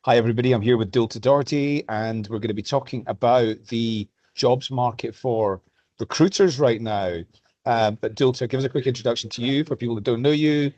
Hi, everybody. I'm here with Dualta Doherty, and we're going to be talking about the jobs market for recruiters right now. But Dualta, give us a quick introduction to you for people that don't know you.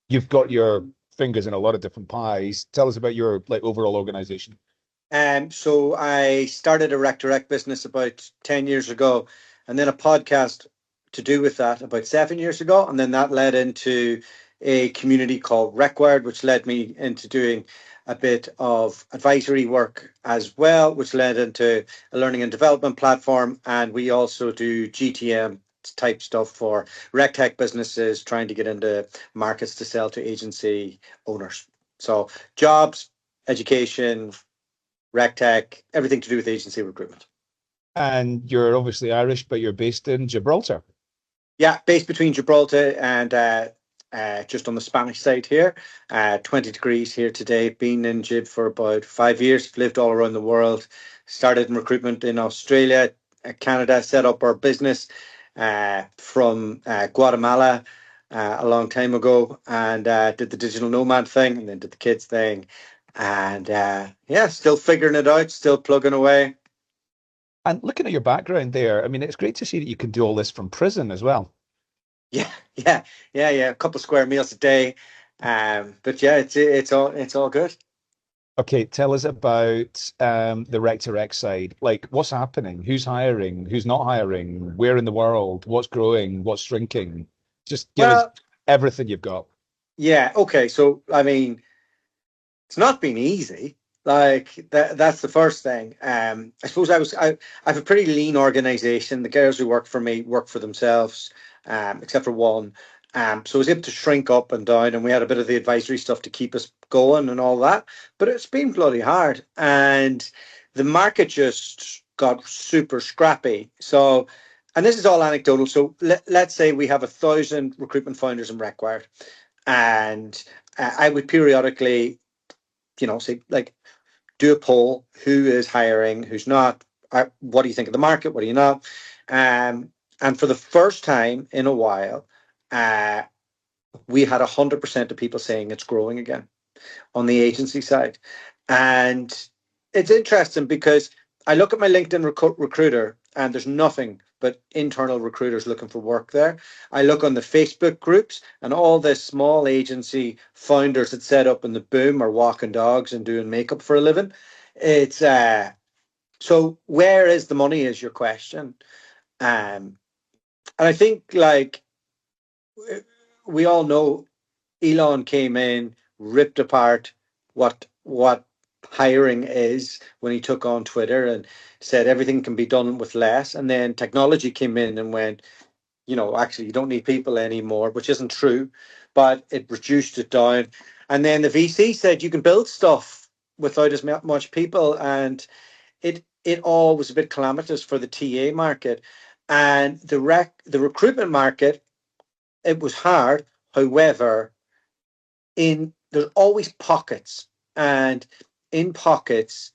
You've got your fingers in a lot of different pies. Tell us about your overall organization. So I started a RecTech business about 10 years ago, and then a podcast to do with that about 7 years ago. And then that led into a community called RecWired, which led me into doing a bit of advisory work as well, which led into a learning and development platform. And we also do GTM type stuff for RecTech businesses trying to get into markets to sell to agency owners. So jobs, education, RecTech, everything to do with agency recruitment. And you're obviously Irish, but you're based in Gibraltar. Yeah, based between Gibraltar and just on the Spanish side here. 20 degrees here today. Been in Gib for about 5 years. Lived all around the world. Started in recruitment in Australia, Canada. Set up our business from Guatemala a long time ago, and did the digital nomad thing, and then did the kids thing, and yeah, still figuring it out. Still plugging away. And looking at your background there, I mean, it's great to see that you can do all this from prison as well. Yeah, yeah. A couple square meals a day. But yeah, it's all good. Okay, tell us about the Rec to Rec side. Like, what's happening? Who's hiring? Who's not hiring? Where in the world? What's growing? What's shrinking? Just give us Well, everything you've got. yeah, okay. So I mean, it's not been easy. Like that's the first thing. I suppose I have a pretty lean organization. The girls who work for me work for themselves, except for one. So I was able to shrink up and down, and we had a bit of the advisory stuff to keep us going and all that. But it's been bloody hard, and the market just got super scrappy. So, and this is all anecdotal. So let's say we have 1,000 recruitment founders in RecWired, and I would periodically, say like do a poll: who is hiring, who's not, what do you think of the market, what do you not. And for the first time in a while, uh, we had 100% of people saying it's growing again on the agency side. And it's interesting because I look at my LinkedIn recruiter, and there's nothing but internal recruiters looking for work there. I look on the Facebook groups, and all the small agency founders that set up in the boom are walking dogs and doing makeup for a living. It's so where is the money is your question. And I think like we all know Elon came in, ripped apart what hiring is when he took on Twitter and said everything can be done with less. And then technology came in and went, actually you don't need people anymore, which isn't true, but it reduced it down. And then the VC said you can build stuff without as much people, and it all was a bit calamitous for the TA market. And the recruitment market, it was hard. However, in there's always pockets, and in pockets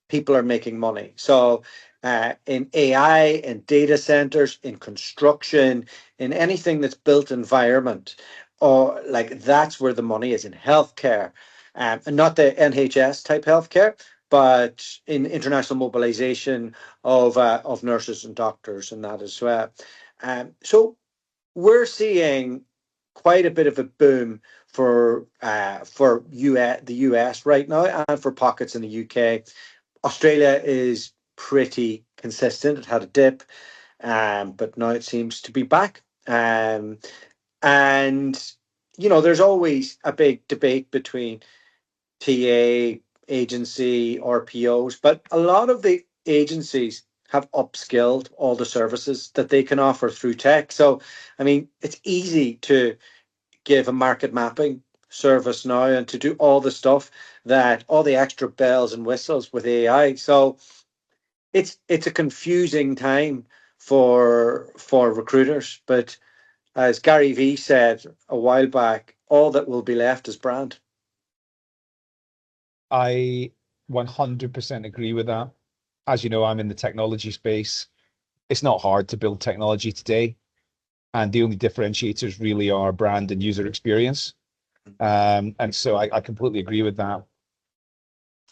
people are making money. So in AI, in data centers, in construction, in anything that's built environment, or like that's where the money is. In healthcare, and not the NHS type healthcare, but in international mobilization of nurses and doctors and that as well. So we're seeing quite a bit of a boom for the US right now, and for pockets in the UK. Australia is pretty consistent. It had a dip, but now it seems to be back. And there's always a big debate between TA, agency, RPOs, but a lot of the agencies have upskilled all the services that they can offer through tech. So, I mean, it's easy to give a market mapping service now and to do all the stuff, that all the extra bells and whistles with AI. So it's a confusing time for recruiters. But as Gary Vee said a while back, all that will be left is brand. I 100% agree with that. As you know, I'm in the technology space. It's not hard to build technology today, and the only differentiators really are brand and user experience. And so I completely agree with that.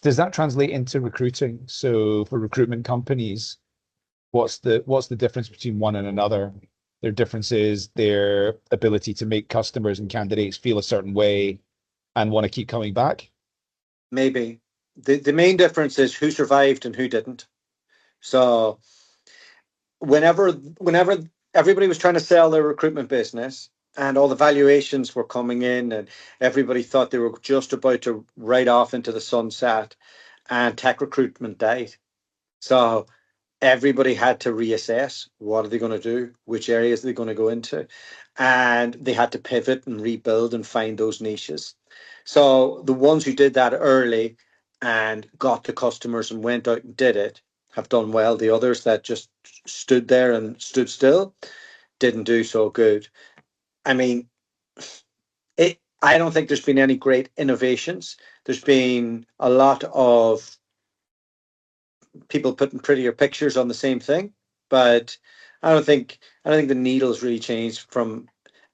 Does that translate into recruiting? So for recruitment companies, what's the difference between one and another? Their difference is their ability to make customers and candidates feel a certain way and want to keep coming back. Maybe the main difference is who survived and who didn't. So whenever everybody was trying to sell their recruitment business and all the valuations were coming in and everybody thought they were just about to ride off into the sunset and tech recruitment died. So everybody had to reassess what are they going to do, which areas are they going to go into, and they had to pivot and rebuild and find those niches. So the ones who did that early and got the customers and went out and did it have done well. The others that just stood there and stood still didn't do so good. I mean, I don't think there's been any great innovations. There's been a lot of people putting prettier pictures on the same thing, but I don't think the needle's really changed from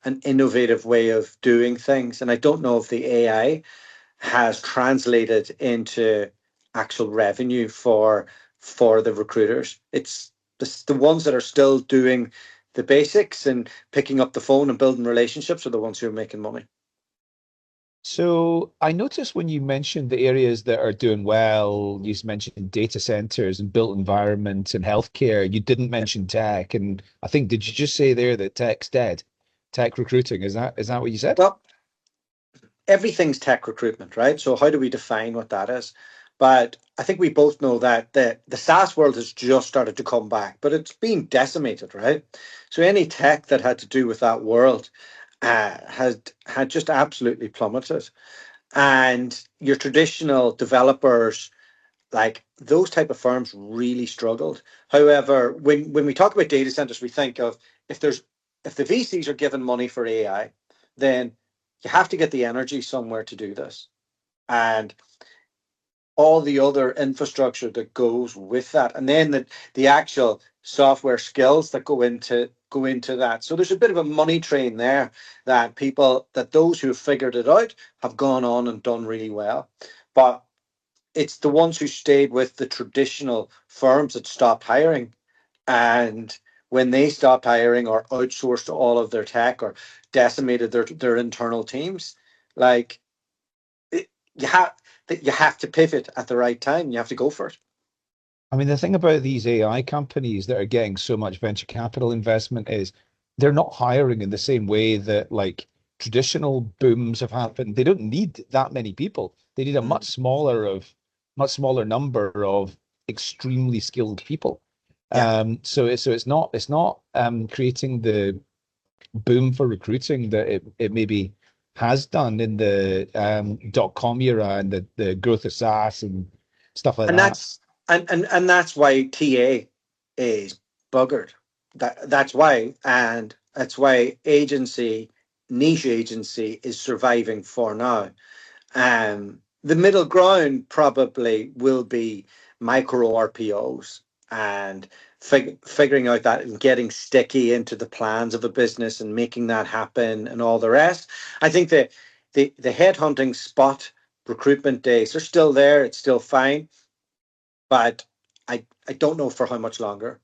an innovative way of doing things. And I don't know if the AI has translated into actual revenue for the recruiters. It's the ones that are still doing the basics and picking up the phone and building relationships are the ones who are making money. So I noticed when you mentioned the areas that are doing well, you mentioned data centers and built environment and healthcare. You didn't mention tech. And I think, did you just say there that tech's dead? Tech recruiting, is that what you said? Well, everything's tech recruitment, right? So how do we define what that is? But I think we both know that the SaaS world has just started to come back, but it's been decimated, right? So any tech that had to do with that world had just absolutely plummeted. And your traditional developers, like those type of firms, really struggled. However, when we talk about data centers, we think of if there's if the VCs are given money for AI, then you have to get the energy somewhere to do this, and all the other infrastructure that goes with that, and then the actual software skills that go into that. So there's a bit of a money train there that those who have figured it out have gone on and done really well, but it's the ones who stayed with the traditional firms that stopped hiring. And when they stopped hiring or outsourced all of their tech or decimated their internal teams, like it, you have you have to pivot at the right time. You have to go for it. I mean, the thing about these AI companies that are getting so much venture capital investment is they're not hiring in the same way that like traditional booms have happened. They don't need that many people. They need a Mm. much smaller number of extremely skilled people. Yeah. So it's not creating the boom for recruiting that it maybe has done in the dot-com era and the growth of SaaS and stuff like and that. that's and that's why TA is buggered. That's why, and that's why niche agency is surviving for now. The middle ground probably will be micro RPOs and figuring out that and getting sticky into the plans of a business and making that happen and all the rest. I think that the headhunting spot recruitment days are still there. It's still fine, but I don't know for how much longer.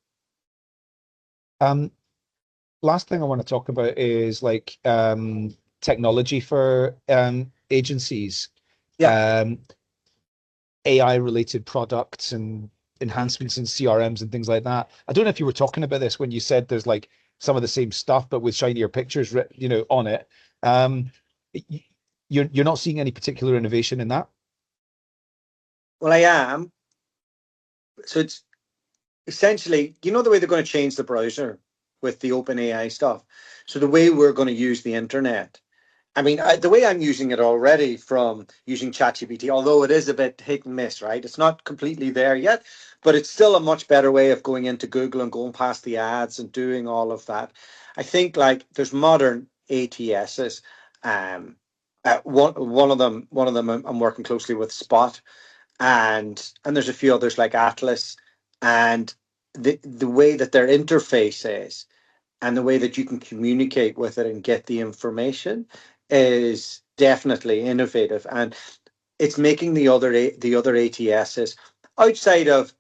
Um, Last thing I want to talk about is like technology for agencies, Yeah. um, AI related products and enhancements in CRMs and things like that. I don't know if you were talking about this when you said there's like some of the same stuff but with shinier pictures, on it. Um, you're not seeing any particular innovation in that? Well, I am. So it's essentially, the way they're going to change the browser with the open AI stuff. So the way we're going to use the internet. I mean, the way I'm using it already from using ChatGPT, although it is a bit hit and miss, right? It's not completely there yet, but it's still a much better way of going into Google and going past the ads and doing all of that. I think like there's modern ATSs. Um, one of them I'm working closely with Spot, and there's a few others like Atlas, and the way that their interface is and the way that you can communicate with it and get the information is definitely innovative. And it's making the other ATSs outside of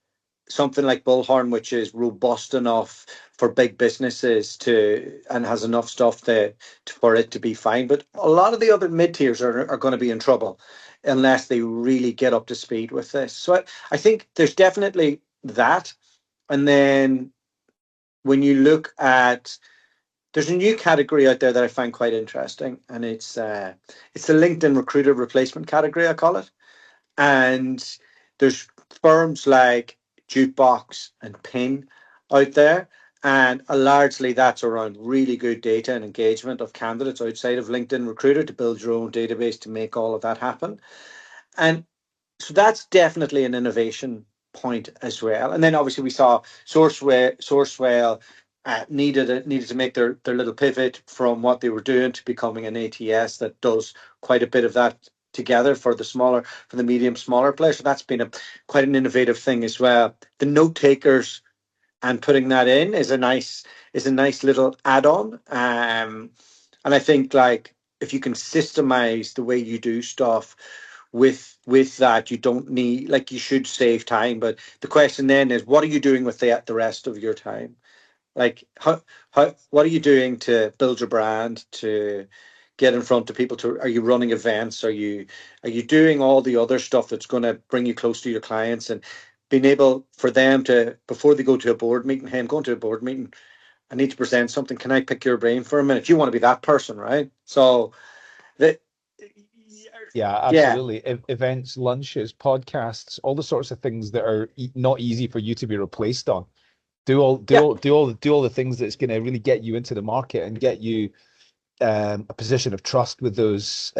something like Bullhorn, which is robust enough for big businesses to and has enough stuff for it to be fine. But a lot of the other mid tiers are going to be in trouble unless they really get up to speed with this. So I think there's definitely that. And then when you look at there's a new category out there that I find quite interesting, and it's the LinkedIn recruiter replacement category, I call it. And there's firms like Jukebox and Pin out there, and largely that's around really good data and engagement of candidates outside of LinkedIn Recruiter to build your own database to make all of that happen. And so that's definitely an innovation point as well. And then obviously we saw Sourcewell needed to make their little pivot from what they were doing to becoming an ATS that does quite a bit of that together for the medium smaller players. So that's been quite an innovative thing as well. The note takers and putting that in is a nice little add-on. And I think like if you can systemize the way you do stuff with that, you don't need like you should save time. But the question then is, what are you doing with the rest of your time? Like how what are you doing to build your brand, to get in front of people? To Are you running events? Are you doing all the other stuff that's going to bring you close to your clients and being able for them to, before they go to a board meeting, hey, I'm going to a board meeting, I need to present something, can I pick your brain for a minute? You want to be that person, right? So that Yeah, yeah. absolutely. Events, lunches, podcasts, all the sorts of things that are not easy for you to be replaced on. Yeah. Do all the things that's going to really get you into the market and get you a position of trust with those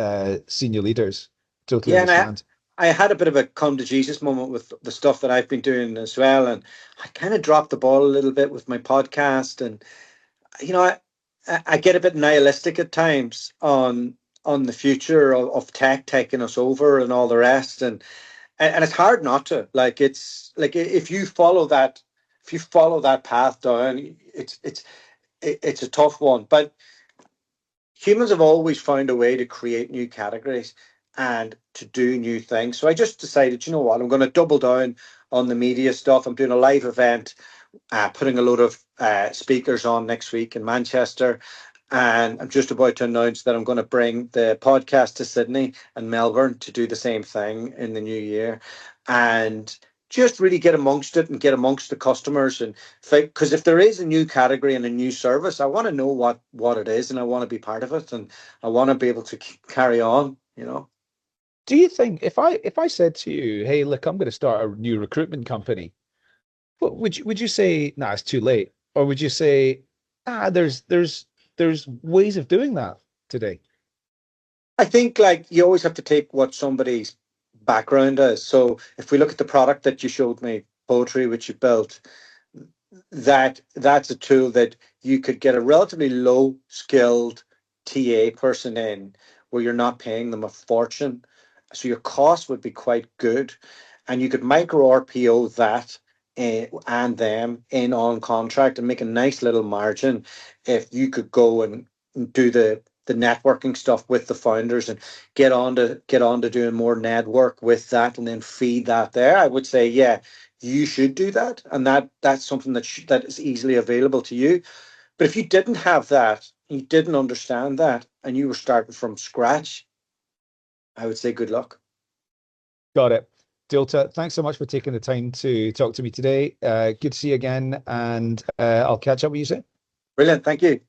senior leaders. Totally Yeah, and understand. I had a bit of a come to Jesus moment with the stuff that I've been doing as well, and I kind of dropped the ball a little bit with my podcast, and you know, I get a bit nihilistic at times on the future of tech taking us over and all the rest, and it's hard not to. Like it's like if you follow that path down, it's a tough one, but humans have always found a way to create new categories and to do new things. So I just decided, you know what, I'm going to double down on the media stuff. I'm doing a live event, putting a load of speakers on next week in Manchester. And I'm just about to announce that I'm going to bring the podcast to Sydney and Melbourne to do the same thing in the new year. And just really get amongst it and get amongst the customers, and because if there is a new category and a new service, I want to know what it is, and I want to be part of it, and I want to be able to carry on, you know. Do you think if I said to you, "Hey, look, I'm going to start a new recruitment company," what would you say, "Nah, it's too late," or would you say, "Ah, there's ways of doing that today"? I think like you always have to take what somebody's background is. So if we look at the product that you showed me, poetry, which you built, that's a tool that you could get a relatively low skilled TA person in, where you're not paying them a fortune. So your cost would be quite good. And you could micro RPO that and them in on contract and make a nice little margin if you could go and do the networking stuff with the founders and get on to doing more network with that and then feed that there. I would say, yeah, you should do that, and that's something that is easily available to you. But if you didn't have that, you didn't understand that, and you were starting from scratch, I would say good luck. Got it. Dilta, thanks so much for taking the time to talk to me today. Good to see you again, and I'll catch up with you soon. Brilliant, thank you.